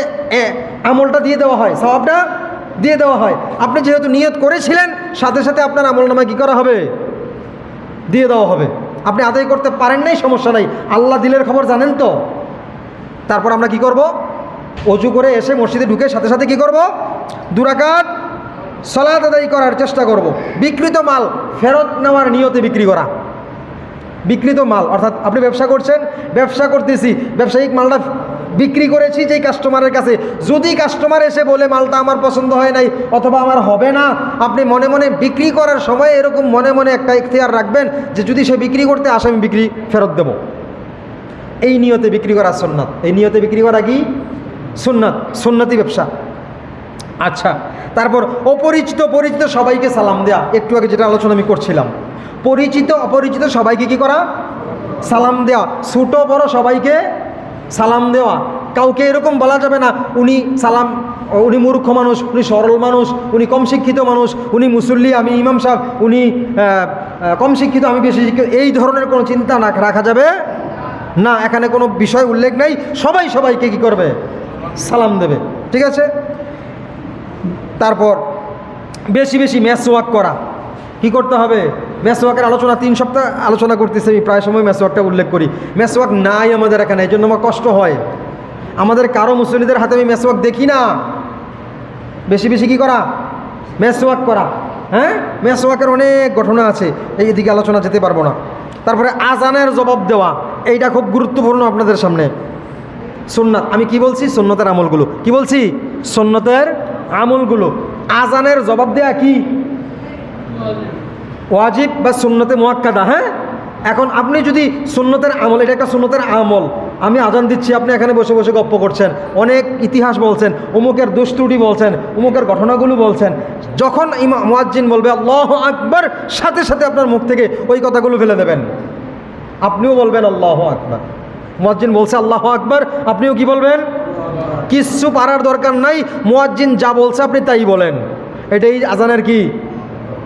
আমলটা দিয়ে দেওয়া হয়, সওয়াবটা দিয়ে দেওয়া হয়। আপনি যেহেতু নিয়ত করেছিলেন, সাথে সাথে আপনার আমলনামায় কি করা হবে? দিয়ে দেওয়া হবে। আপনি আদায় করতে পারেন নাই, সমস্যা নাই, আল্লাহ দিলের খবর জানেন তো। তারপর আমরা কি করব? অজু করে এসে মসজিদে ঢুকে সাথে সাথে কি করব? 2 রাকাত সালাত আদায় করার চেষ্টা করব। বিক্রিত মাল ফেরত নেওয়ার নিয়তে বিক্রি করা। বিক্রিত মাল অর্থাৎ আপনি ব্যবসা করছেন, ব্যবসা করতেছি, ব্যবসায়িক মালটা বিক্রি করেছি যেই কাস্টমারের কাছে, যদি কাস্টমার এসে বলে মালটা আমার পছন্দ হয় নাই অথবা আমার হবে না, আপনি মনে মনে বিক্রি করার সময় এরকম মনে মনে একটা ইখতিয়ার রাখবেন যে যদি সে বিক্রি করতে আসে আমি বিক্রি ফেরত দেব। এই নিয়তে বিক্রি করা সুন্নাত। এই নিয়তে বিক্রি করা কি? সুন্নাত, সুন্নতি ব্যবসা। আচ্ছা, তারপর অপরিচিত পরিচিত সবাইকে সালাম দেয়া। একটু আগে যেটা আলোচনা আমি করছিলাম, পরিচিত অপরিচিত সবাইকে কি করা? সালাম দেওয়া। ছোট বড় সবাইকে সালাম দেওয়া। কাউকে এরকম বলা যাবে না উনি মূর্খ মানুষ, উনি সরল মানুষ, উনি কম শিক্ষিত মানুষ, উনি মুসল্লি, আমি ইমাম সাহেব, উনি কম শিক্ষিত, আমি বেশি শিক্ষিত, এই ধরনের কোনো চিন্তা না রাখা যাবে না, এখানে কোনো বিষয় উল্লেখ নেই, সবাই সবাইকে কি করবে? সালাম দেবে। ঠিক আছে। তারপর বেশি বেশি মেসওয়াক করা। কি করতে হবে? মেসওয়াকের আলোচনা 3 সপ্তাহ আলোচনা করতেছি আমি, প্রায় সময় মেসওয়াকটা উল্লেখ করি। মেসওয়াক নাই আমাদের এখানে, এই জন্য আমার কষ্ট হয়। আমাদের কারো মুসল্লিদের হাতে আমি মেসওয়াক দেখি না। বেশি বেশি কি করা? মেসওয়াক করা। হ্যাঁ, মেসওয়াকের অনেক ঘটনা আছে, এইদিকে আলোচনা যেতে পারবো না। তারপরে আজানের জবাব দেওয়া, এইটা খুব গুরুত্বপূর্ণ আপনাদের সামনে। সুন্নাত, আমি কি বলছি? সুন্নতের আমলগুলো। কি বলছি? সুন্নতের আমলগুলো। আজানের জবাব দেয়া কি ওয়াজিব বা সুন্নতে মুআক্কাদা। হ্যাঁ, এখন আপনি যদি সুন্নতের আমল, এটা একটা সুন্নতের আমল, আমি আজান দিচ্ছি, আপনি এখানে বসে বসে গপ্প করছেন, অনেক ইতিহাস বলছেন, অমুকের দোষ ত্রুটি বলছেন, অমুকের ঘটনাগুলো বলছেন। যখন মুয়াজ্জিন বলবে আল্লাহু আকবার, সাথে সাথে আপনার মুখ থেকে ওই কথাগুলো ফেলে দেবেন, আপনিও বলবেন আল্লাহু আকবার। মুয়াজ্জিন বলছে আল্লাহু আকবার, আপনিও কি বলবেন? কিচ্ছু পারার দরকার নাই, মুয়াজ্জিন যা বলছে আপনি তাই বলেন। এটাই আজানের কি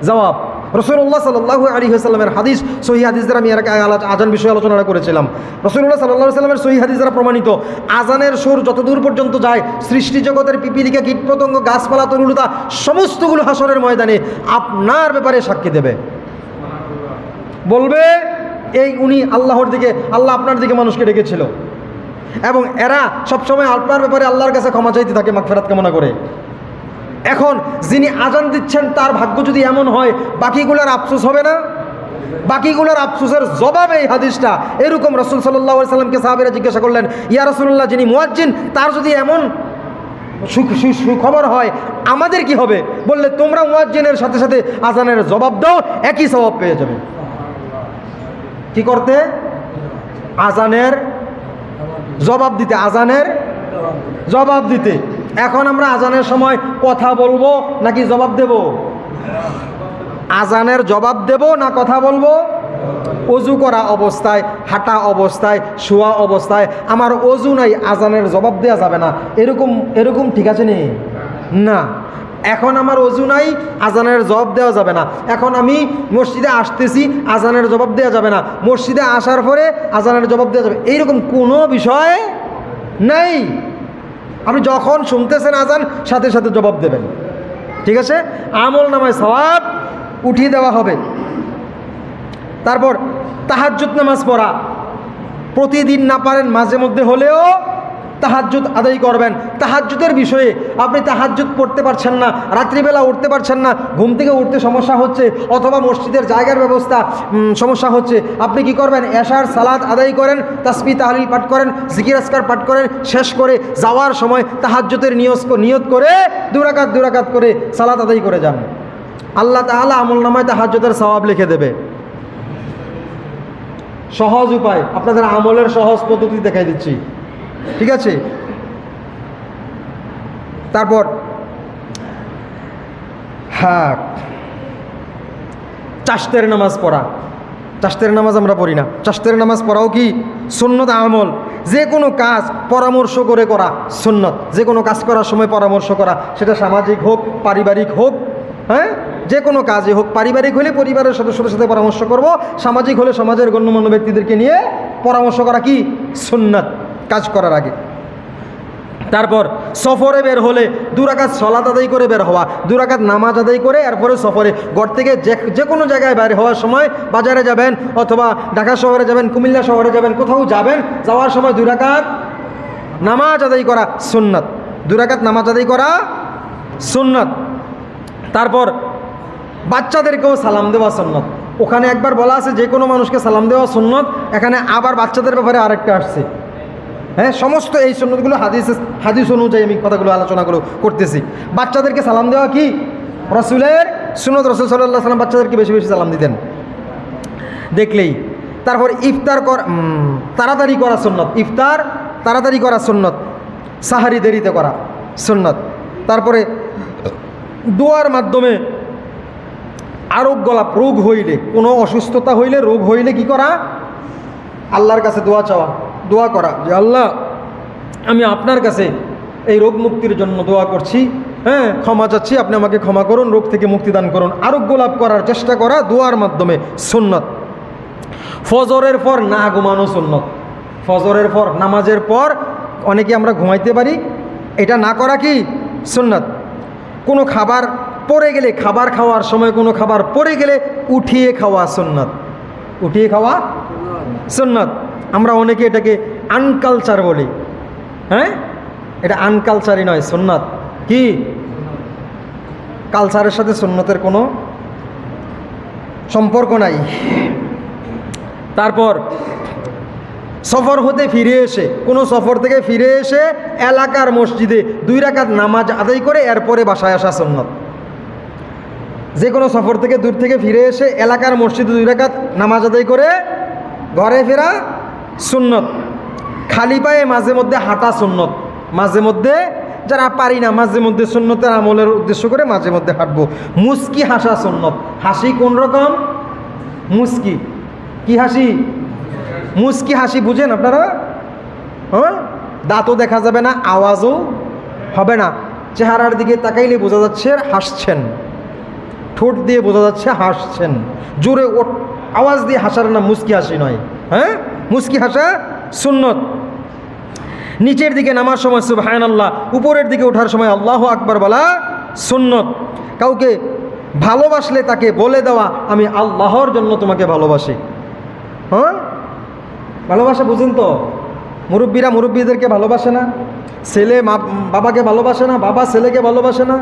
জবাব। রাসূলুল্লাহ সাল্লাল্লাহু আলাইহি ওয়াসাল্লামের হাদিস, সহিহ হাদিস দ্বারা আমি এর আগে আজান বিষয়ে আলোচনা করেছিলাম। রাসূলুল্লাহ সাল্লাল্লাহু আলাইহি ওয়াসাল্লামের সহিহ হাদিস দ্বারা প্রমাণিত, আজানের সুর যতদূর পর্যন্ত যায়, সৃষ্টি জগতের পিপিলিকা, কীটপতঙ্গ, গাছপালা, তরুলতা সমস্তগুলো হাসরের ময়দানে আপনার ব্যাপারে সাক্ষী দেবে। বলবে এই উনি আল্লাহর দিকে, আল্লাহ আপনার দিকে মানুষকে ডেকেছিল, এবং এরা সবসময় আপনার ব্যাপারে আল্লাহর কাছে ক্ষমা চাইতে থাকে, মাগফিরাত কামনা করে। এখন যিনি আজান দিচ্ছেন তার ভাগ্য যদি এমন হয়, বাকিগুলোর আফসোস হবে না? বাকিগুলোর আফসোসের জবাবে এই হাদিসটা। এরকম রাসূল সাল্লাল্লাহু আলাইহি সাল্লামকে সাহাবীরা জিজ্ঞাসা করলেন, ইয়া রাসূলুল্লাহ, যিনি মুয়াজ্জিন তার যদি এমন সুখবর হয়, আমাদের কি হবে? বললে তোমরা মুয়াজ্জিনের সাথে সাথে আজানের জবাব দাও, একই সওয়াব পেয়ে যাবে। কি করতে? আজানের জবাব দিতে। আজানের জবাব দিতে। এখন আমরা আজানের সময় কথা বলবো নাকি জবাব দেব? আজানের জবাব দেব না কথা বলবো? অজু করা অবস্থায়, হাঁটা অবস্থায়, শোয়া অবস্থায় আমার অজু নাই, আজানের জবাব দেওয়া যাবে না, এরকম ঠিক আছে নি? না। এখন আমার অজু নাই, আজানের জবাব দেওয়া যাবে না। এখন আমি মসজিদে আসতেছি, আজানের জবাব দেওয়া যাবে না। মসজিদে আসার পরে আজানের জবাব দেওয়া যাবে, এইরকম কোনো বিষয় নাই। আপনি যখন শুনতেছেন আজান, সাথে সাথে জবাব দেবেন। ঠিক আছে। আমল নামায় সওয়াব উঠিয়ে দেওয়া হবে। তারপর তাহাজ্জুদ নামাজ পড়া, প্রতিদিন না পারেন মাঝে মধ্যে হলেও তাহাজ্জুদ আদায় করবেন। তাহাজ্জুদের বিষয়ে আপনি তাহাজ্জুদ পড়তে পারছেন না, রাত্রিবেলা উঠতে পারছেন না, ঘুম থেকে উঠতে সমস্যা হচ্ছে, অথবা মসজিদের জায়গার ব্যবস্থা সমস্যা হচ্ছে, আপনি কি করবেন? এশার সালাত আদায় করেন, তাসবিহ তাহলিল পাঠ করেন, জিকির আজকার পাঠ করেন, শেষ করে যাওয়ার সময় তাহাজ্জুদের নিয়ত করে 2 রাকাত করে সালাত আদায় করে যান। আল্লাহ তাআলা আমলনামায় তাহাজ্জুদের সওয়াব লিখে দেবে। সহজ উপায়, আপনাদের আমলের সহজ পদ্ধতি দেখাই দিচ্ছি। ঠিক আছে। তারপর হ্যাঁ, চাশতের নামাজ পড়া। চাশতের নামাজ আমরা পড়ি না, চাশতের নামাজ পড়াও কি সুন্নত আমল। যে কোনো কাজ পরামর্শ করে করা সুন্নত। যে কোনো কাজ করার সময় পরামর্শ করা, সেটা সামাজিক হোক, পারিবারিক হোক, হ্যাঁ, যে কোনো কাজই হোক। পারিবারিক হলে পরিবারের সদস্যদের সাথে পরামর্শ করব, সামাজিক হলে সমাজের গণ্যমান্য ব্যক্তিদেরকে নিয়ে পরামর্শ করা কি সুন্নত কাজ করার আগে। তারপর সফরে বের হলে 2 রাকাত সালাত আদায় করে বের হওয়া, 2 রাকাত নামাজ আদায় করে এরপরে সফরে, ঘর থেকে যে কোনো জায়গায় বের হওয়ার সময়, বাজারে যাবেন অথবা ঢাকা শহরে যাবেন, কুমিল্লা শহরে যাবেন, কোথাও যাবেন, যাওয়ার সময় 2 রাকাত নামাজ আদায় করা সুন্নত। 2 রাকাত নামাজ আদায় করা সুন্নত। তারপর বাচ্চাদেরকেও সালাম দেওয়া সুন্নত। ওখানে একবার বলা আছে যে কোনো মানুষকে সালাম দেওয়া সুন্নত, এখানে আবার বাচ্চাদের ব্যাপারে আরেকটা আসছে। হ্যাঁ, সমস্ত এই সুন্নতগুলো হাদিস অনুযায়ী আমি কথাগুলো আলোচনা করতেছি। বাচ্চাদেরকে সালাম দেওয়া কি রাসূলের সুন্নত। রাসূল সাল্লাল্লাহু আলাইহি ওয়াসাল্লাম বাচ্চাদেরকে বেশি বেশি সালাম দিতেন দেখলেই। তারপর ইফতার তাড়াতাড়ি করা সুন্নত। ইফতার তাড়াতাড়ি করা সুন্নত। সাহারি দেরিতে করা সুন্নত। তারপরে দোয়ার মাধ্যমে আরোগ্য লাভ, রোগ হইলে, কোনো অসুস্থতা হইলে, রোগ হইলে কি করা? আল্লাহর কাছে দোয়া চাওয়া, দোয়া করা যে আল্লাহ, আমি আপনার কাছে এই রোগ মুক্তির জন্য দোয়া করছি, হ্যাঁ, ক্ষমা চাচ্ছি, আপনি আমাকে ক্ষমা করুন, রোগ থেকে মুক্তি দান করুন। আরোগ্য লাভ করার চেষ্টা করা দোয়ার মাধ্যমে সুন্নত। ফজরের পর না ঘুমানো সুন্নত। ফজরের পর, নামাজের পর অনেকে আমরা ঘুমাইতে পারি, এটা না করা কি সুন্নাত। কোনো খাবার পড়ে গেলে, খাবার খাওয়ার সময় কোনো খাবার পড়ে গেলে উঠিয়ে খাওয়া সুন্নাত, উঠিয়ে খাওয়া সুন্নাত। আমরা অনেকে এটাকে আনকালচার বলি, হ্যাঁ, এটা আনকালচারই নয়, সুন্নাত। কি কালচারের সাথে সুন্নতের কোনো সম্পর্ক নাই। তারপর সফর হতে ফিরে এসে, কোনো সফর থেকে ফিরে এসে এলাকার মসজিদে 2 রাকাত নামাজ আদায় করে এরপরে বাসায় আসা সুন্নত। যে কোনো সফর থেকে, দূর থেকে ফিরে এসে এলাকার মসজিদে 2 রাকাত নামাজ আদায় করে ঘরে ফেরা সুন্নত। খালি পায়ে মাঝে মধ্যে হাঁটা সুন্নত, মাঝে মধ্যে, যারা পারি না মাঝে মধ্যে সুন্নতের আমলের উদ্দেশ্য করে মাঝে মধ্যে হাঁটবো। মুস্কি হাসা সুন্নত। হাসি কোন রকম? মুস্কি। কি হাসি? মুস্কি হাসি বুঝেন আপনারা? হ্যাঁ, দাঁতও দেখা যাবে না, আওয়াজও হবে না, চেহারার দিকে তাকাইলে বোঝা যাচ্ছে হাসছেন, ঠোঁট দিয়ে বোঝা যাচ্ছে হাসছেন, জোরে আওয়াজ দিয়ে হাসার না, মুস্কি হাসি নয়। হ্যাঁ, মুস্কি হাসা সুন্নত। নিচের দিকে নামার সময় সুবহানাল্লাহ, উপরের দিকে ওঠার সময় আল্লাহু আকবার বলা সুন্নত। কাউকে ভালোবাসলে তাকে বলে দেওয়া, আমি আল্লাহর জন্য তোমাকে ভালোবাসি। হ্যাঁ, ভালোবাসা বুঝেন তো? মুরব্বীরা মুরব্বীদেরকে ভালোবাসে না, ছেলে বাবাকে ভালোবাসে না, বাবা ছেলেকে ভালোবাসে না,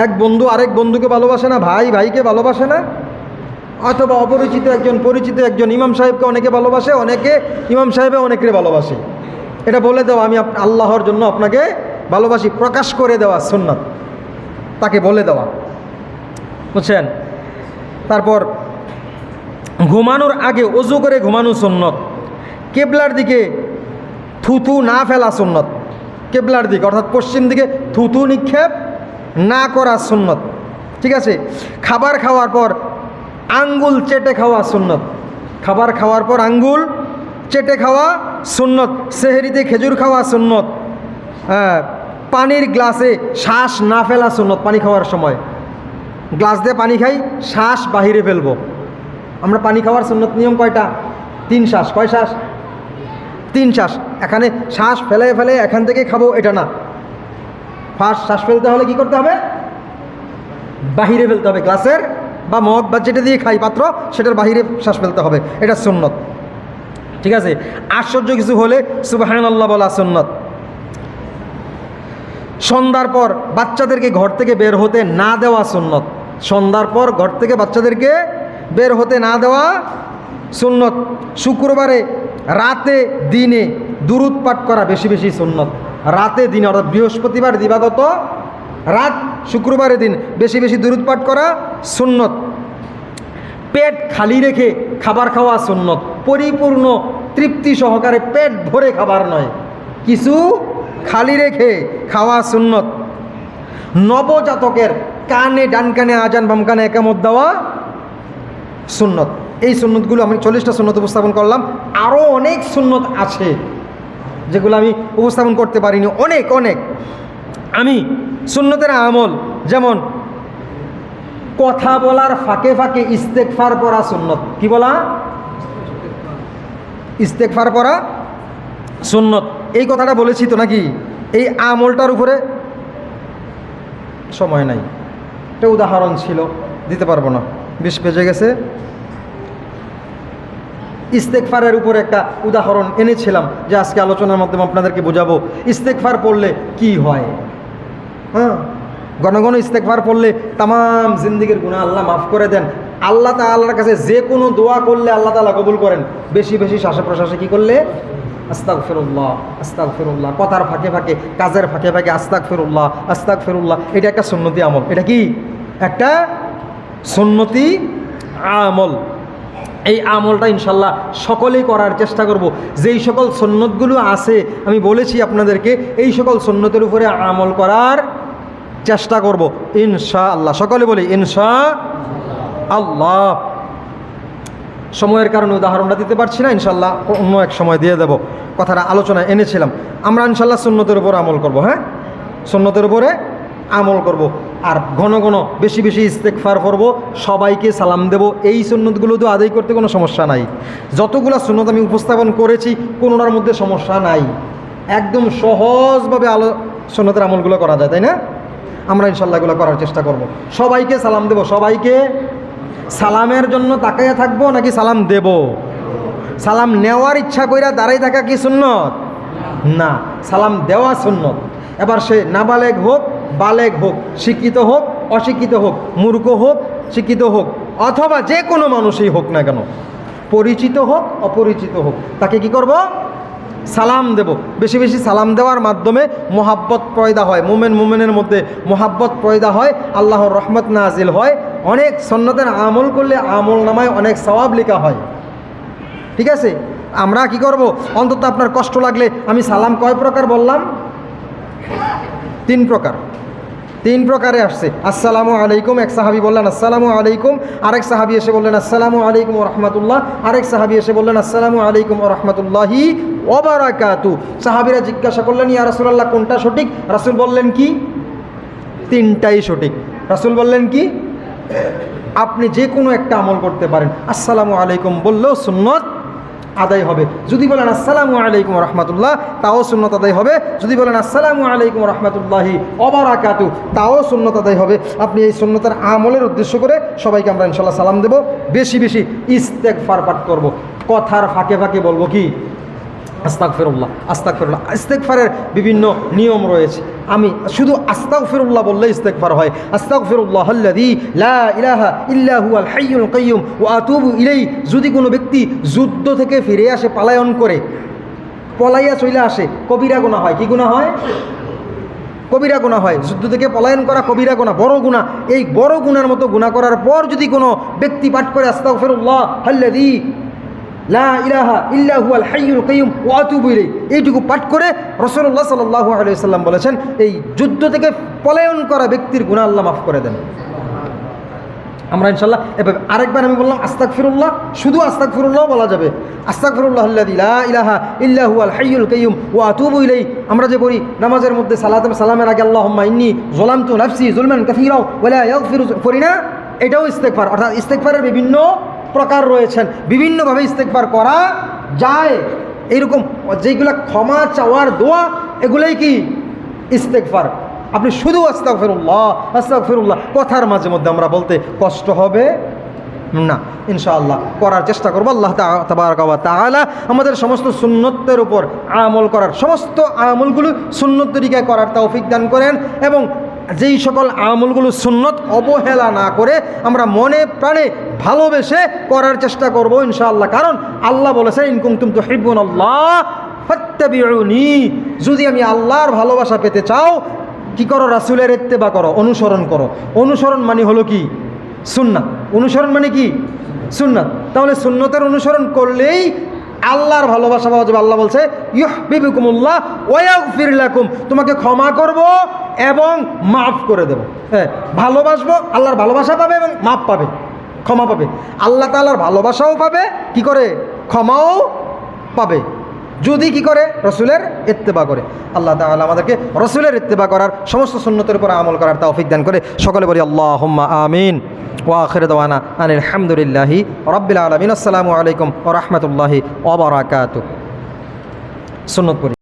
এক বন্ধু আরেক বন্ধুকে ভালোবাসে না, ভাই ভাইকে ভালোবাসে না, অথবা অপরিচিত একজন পরিচিত একজন ইমাম সাহেবকে অনেকে ভালোবাসে, অনেকে ইমাম সাহেবে অনেকে ভালোবাসে। এটা বলে দেওয়া, আমি আল্লাহর জন্য আপনাকে ভালোবাসি, প্রকাশ করে দেওয়া সুন্নাত, তাকে বলে দেওয়া, বুঝছেন? তারপর ঘুমানোর আগে ওযু করে ঘুমানো সুন্নত। কেবলার দিকে থুথু না ফেলা সুন্নত, কেবলার দিকে অর্থাৎ পশ্চিম দিকে থুথু নিক্ষেপ না করা সুন্নত। ঠিক আছে? খাবার খাওয়ার পর আঙ্গুল চেটে খাওয়া সুন্নত, খাবার খাওয়ার পর আঙ্গুল চেটে খাওয়া সুন্নত। সেহরিতে খেজুর খাওয়া সুন্নত। পানির গ্লাসে শ্বাস না ফেলা সুন্নত। পানি খাওয়ার সময় গ্লাস দিয়ে পানি খাই, শ্বাস বাহিরে ফেলবো। আমরা পানি খাওয়ার সুন্নত নিয়ম কয়টা? 3 শ্বাস। কয় শ্বাস? 3 শ্বাস। এখানে শ্বাস ফেলে ফেলে এখান থেকে খাবো এটা না। ফার্স্ট শ্বাস ফেলতে হলে কি করতে হবে? বাহিরে ফেলতে হবে, গ্লাসের বা মগ বা যেটা দিয়ে খাই পাত্র, সেটার বাহিরে শ্বাস ফেলতে হবে, এটা সুন্নত। ঠিক আছে? আশ্চর্য কিছু হলে সুবহানাল্লাহ বলা সুন্নত। সন্ধ্যার পর বাচ্চাদেরকে ঘর থেকে বের হতে না দেওয়া সুন্নত। সন্ধ্যার পর ঘর থেকে বাচ্চাদেরকে বের হতে না দেওয়া সুন্নত। শুক্রবারে রাতে দিনে দুরূদ পাঠ করা বেশি বেশি সুন্নত। রাতে দিনে অর্থাৎ বৃহস্পতিবার দিবাগত রাত, শুক্রবারে দিন বেশি বেশি দুরূদ পাঠ করা সুন্নত। পেট খালি রেখে খাবার খাওয়া সুন্নত। পরিপূর্ণ তৃপ্তি সহকারে পেট ভরে খাবার নয়, কিছু খালি রেখে খাওয়া সুন্নত। নবজাতকের কানে, ডান কানে আজান, বাম কানে একামত দেওয়া সুন্নত। এই সুন্নতগুলো আমি 40টা সুন্নত উপস্থাপন করলাম। আরও অনেক সুন্নত আছে যেগুলো আমি উপস্থাপন করতে পারিনি, অনেক অনেক। আমি সুন্নতের আমল, যেমন কথা বলার ফাঁকে ফাঁকে ইস্তেগফার পড়া সুন্নত। কি বলা? ইস্তেগফার পড়া সুন্নত। এই কথাটা বলেছি তো নাকি? এই আমলটার উপরে সময় নাই, একটা উদাহরণ ছিল, দিতে পারবো না, 20 বেজে গেছে। ইস্তেগফারের উপর একটা উদাহরণ এনেছিলাম যে আজকে আলোচনার মাধ্যমে আপনাদেরকে বোঝাবো ইস্তেগফার পড়লে কি হয়। হ্যাঁ, ঘন ঘন ইস্তেগফার পড়লে তামাম জিন্দিগির গুনাহ আল্লাহ মাফ করে দেন। আল্লাহ তাআলার কাছে যে কোনো দোয়া করলে আল্লাহ তাআলা কবুল করেন। বেশি বেশি শ্বাসে প্রশ্বাসে কী করলে? আস্তাগফিরুল্লাহ, আস্তাগফিরুল্লাহ। কথার ফাঁকে ফাঁকে, কাজের ফাঁকে ফাঁকে আস্তাগফিরুল্লাহ, আস্তাগফিরুল্লাহ। এটা একটা সুন্নতি আমল। এটা কি? একটা সুন্নতি আমল। এই আমলটা ইনশাল্লাহ সকলেই করার চেষ্টা করব। যেই সকল সুন্নতগুলো আছে আমি বলেছি আপনাদেরকে, এই সকল সুন্নতের উপরে আমল করার চেষ্টা করব ইনশাআল্লাহ। সকলে বলি ইনশাআল্লাহ। সময়ের কারণে উদাহরণটা দিতে পারছি না, ইনশাল্লাহ অন্য এক সময় দিয়ে দেব। কথাটা আলোচনায় এনেছিলাম। আমরা ইনশাল্লাহ সুন্নতের উপরে আমল করব। হ্যাঁ, সুন্নতের উপরে আমল করব। আর ঘন ঘন বেশি বেশি ইস্তেগফার করব, সবাইকে সালাম দেব। এই সুন্নতগুলো তো আদায় করতে কোনো সমস্যা নাই। যতগুলো সুন্নত আমি উপস্থাপন করেছি কোনোটার মধ্যে সমস্যা নাই, একদম সহজভাবে সুন্নতের আমলগুলো করা যায়, তাই না? আমরা ইনশাল্লাহ এগুলো করার চেষ্টা করব। সবাইকে সালাম দেব। সবাইকে সালামের জন্য তাকাইয়া থাকবো নাকি সালাম দেব? সালাম নেওয়ার ইচ্ছা কইরা দাঁড়াই থাকা কি সুন্নত? না, সালাম দেওয়া সুন্নত। এবার সে নাবালেগ হোক, বালেগ হোক, শিক্ষিত হোক, অশিক্ষিত হোক, মূর্খ হোক, শিক্ষিত হোক, অথবা যে কোনো মানুষই হোক না কেন, পরিচিত হোক অপরিচিত হোক, তাকে কি করব? সালাম দেব। বেশি বেশি সালাম দেওয়ার মাধ্যমে মোহাব্বত পয়দা হয়, মোমেনের মধ্যে মোহাব্বত পয়দা হয়, আল্লাহর রহমত নাজিল হয়। অনেক সুন্নতের আমল করলে আমল নামায় অনেক সওয়াব লেখা হয়। ঠিক আছে, আমরা কি করব? অন্তত আপনার কষ্ট লাগলে, আমি সালাম কয় প্রকার বললাম? 3 প্রকার। 3 প্রকারে আসছে। আসসালামু আলাইকুম, এক সাহাবী বললেন আসসালামু আলাইকুম, আরেক সাহাবী এসে বললেন আসসালামু আলাইকুম ওয়া রাহমাতুল্লাহ, আরেক সাহাবী এসে বললেন আসসালামু আলাইকুম ওয়া রাহমাতুল্লাহি ওয়া বারাকাতু। সাহাবীরা জিজ্ঞাসা করলেন ইয়া রাসূলুল্লাহ কোনটা সঠিক? রাসূল বললেন কি? 3টাই সঠিক। রাসূল বললেন কি? আপনি যে কোনো একটা আমল করতে পারেন, আসসালামু আলাইকুম বললেও সুন্নত আদায় হবে। যদি বলেন আসসালামু আলাইকুম ওয়া রাহমাতুল্লাহ, তাও সুন্নত আদায় হবে। যদি বলেন আসসালামু আলাইকুম ওয়া রাহমাতুল্লাহি ওয়া বারাকাতু, তাও সুন্নত আদায় হবে। আপনি এই সুন্নতের আমলের উদ্দেশ্য করে সবাইকে আমরা ইনশাআল্লাহ সালাম দেব। বেশি বেশি ইস্তেগফার পাঠ করব। কথার ফাঁকে ফাঁকে বলবো কি? আস্তাগফিরুল্লাহ, আস্তাগফিরুল্লাহ। ইস্তেগফারের বিভিন্ন নিয়ম রয়েছে। আমি শুধু আস্তাগফিরুল্লাহ বললে ইস্তেগফার হয়। আস্তাগফিরুল্লাহাল্লাযী লা ইলাহা ইল্লা হুয়াল হাইয়ুল কাইয়্যুম ওয়া আতুবু ইলাইহি। যদি কোনো ব্যক্তি যুদ্ধ থেকে ফিরে আসে, পলায়ন করে, পলাইয়া চলে আসে, কবিরা গুনাহ হয়। কি গুনাহ হয়? কবিরা গুনাহ হয়। যুদ্ধ থেকে পলায়ন করা কবিরা গুনাহ, বড় গুনাহ। এই বড় গুনার মতো গুনাহ করার পর যদি কোনো ব্যক্তি পাঠ করে আস্তাগফিরুল্লাহাল্লাযী লা ইলাহা ইল্লা হুয়াল হাইয়ুল কাইয়্যুম ওয়া আতুবু ইলাইহি, এইটুকু পাঠ করে রাসূলুল্লাহ সাল্লাল্লাহু আলাইহি ওয়াসাল্লাম বলেছেন এই যুদ্ধ থেকে পলায়ন করা ব্যক্তির গুনাহ আল্লাহ মাফ করে দেন। আমরা ইনশাআল্লাহ এভাবে। আরেকবার আমি বললাম আস্তাগফিরুল্লাহ, শুধু আস্তাগফিরুল্লাহ বলা যাবে। আস্তাগফিরুল্লাহাল্লাযী লা ইলাহা ইল্লা হুয়াল হাইয়ুল কাইয়্যুম ওয়া আতুবু ইলাইহি। আমরা যে পড়ি নামাজের মধ্যে সালামের আগে আল্লাহুম্মা ইন্নী যালামতু নাফসি যুলমান কাসীরা ওয়া লা ইয়াগফিরু, পড়ি না? এটাও ইস্তেগফার। অর্থাৎ ইস্তেগফারের বিভিন্ন প্রকার রয়েছেন, বিভিন্নভাবে ইস্তেগফার করা যায়। এইরকম যেগুলো ক্ষমা চাওয়ার দোয়া, এগুলোই কি? ইস্তেগফার। আপনি শুধু আস্তাগফিরুল্লাহ আস্তাগফিরুল্লাহ কথার মাঝে মধ্যে আমরা বলতে কষ্ট হবে না। ইনশাআল্লাহ করার চেষ্টা করবো। আল্লাহ তাবারাকা ওয়া তাআলা আমাদের সমস্ত সুন্নতের উপর আমল করার, সমস্ত আমলগুলো সুন্নত তরিকায় করার তৌফিক দান করেন, এবং যেই সকল আমলগুলো সুন্নত অবহেলা না করে আমরা মনে প্রাণে ভালোবেসে করার চেষ্টা করব ইনশাআল্লাহ। কারণ আল্লাহ বলেছেন ইন কুনতুম তুহিব্বুনাল্লাহ ফাত্তাবিউনি, যদি আমি আল্লাহর ভালোবাসা পেতে চাও কি করো? রাসূলের ইত্তেবা করো, অনুসরণ করো। অনুসরণ মানে হলো কি? সুন্নাত। অনুসরণ মানে কি? সুন্নাত। তাহলে সুন্নতের অনুসরণ করলেই আল্লাহর ভালোবাসা পাওয়া যাবে। আল্লাহ বলছে ইউহিব্বুকুমুল্লাহ ওয়া ইয়াগফির লাকুম, তোমাকে ক্ষমা করব এবং মাফ করে দেব। হ্যাঁ, ভালোবাসবো, আল্লাহর ভালোবাসা পাবে এবং মাফ পাবে, ক্ষমা পাবে। আল্লাহ তাআলার ভালোবাসাও পাবে, কি করে? ক্ষমাও পাবে, যদি কি করে? রসুলের ইত্তেবা করে। আল্লাহ তাআলা আমাদেরকে রসুলের ইত্তেবা করার, সমস্ত সুন্নতের উপর আমল করার তৌফিক দান করে। সকলে বলি আল্লাহুম্মা আমিন। ওয়া আখিরু দাওয়ানা আনিল হামদুলিল্লাহি রাব্বিল আলামিন। আসসালামু আলাইকুম ওয়া রাহমাতুল্লাহি ওয়া বারাকাতুহু। সুন্নত পড়ি।